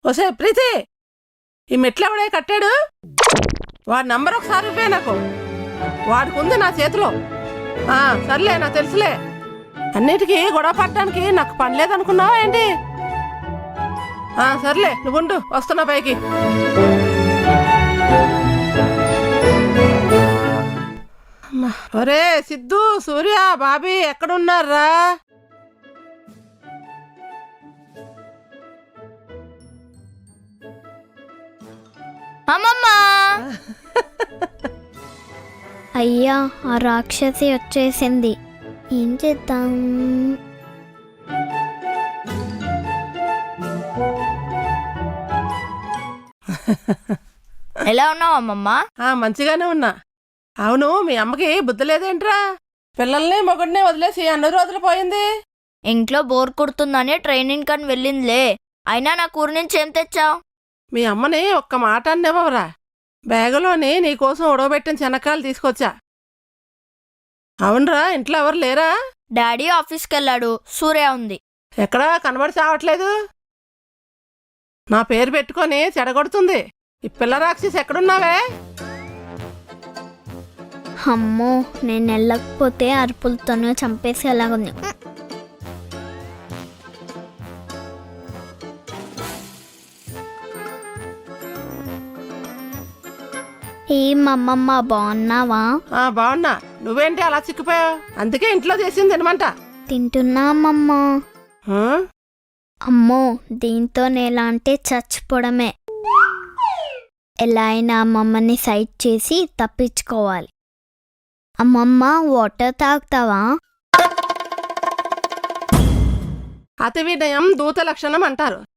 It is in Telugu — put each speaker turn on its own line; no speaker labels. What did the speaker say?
ఒసే ప్రీతి, ఈ మెట్లెవడే కట్టాడు? వాడి నంబర్ ఒకసారి ఇవ్వే నాకు. వాడికి ఉంది నా చేతిలో. సర్లే, నాకు తెలుసులే. అన్నిటికీ గొడవ పడటానికి నాకు పని లేదనుకున్నావా ఏంటి? సర్లే, నువ్వుండు, వస్తున్నా పైకి. ఒరే సిద్ధు, సూర్య, బాబీ ఎక్కడున్నారా?
అమ్మమ్మా! అయ్యా, ఆ రాక్షసి వచ్చేసింది. ఏం చేద్దాం? ఎలా ఉన్నావు అమ్మమ్మ?
మంచిగానే ఉన్నా. అవును, మీ అమ్మకి బుద్ధి లేదేంట్రా? పిల్లల్ని మొగుడిని వదిలేసి అన్ని రోజులు పోయింది.
ఇంట్లో బోర్ కుడుతుందని ట్రైనింగ్ కని వెళ్ళిందిలే. అయినా నా ఊరి నుంచి ఏం తెచ్చావు?
మీ అమ్మని ఒక్క మాట అన్నివ్వరా? బ్యాగులోని నీకోసం ఉడవబెట్టిన శనక్కాయలు తీసుకొచ్చా. అవునరా, ఇంట్లో ఎవరు లేరా?
డాడీ ఆఫీస్కి వెళ్ళాడు. సూర్య ఉంది.
ఎక్కడా కనబడి చావట్లేదు. నా పేరు పెట్టుకొని చెడగొడుతుంది. ఈ పిల్ల రాక్షసి ఎక్కడున్నావే?
అమ్మో, నేను వెళ్ళకపోతే అరుపులతోనూ చంపేసేలాగుంది. ఏమమ్మమ్మ, బాగున్నావా?
బాగున్నా. నువ్వేంటి అలా చిక్కిపోయావు? అందుకే ఇంట్లో చేసింది తినమంట.
తింటున్నా అమ్మమ్మ. అమ్మో, దీంతో నేలా అంటే చచ్చిపోవడమే. ఎలా అయినా అమ్మమ్మని సైడ్ చేసి తప్పించుకోవాలి. అమ్మమ్మ, వాటర్ తాగుతావా?
అతి వినయం దూత లక్షణం అంటారు.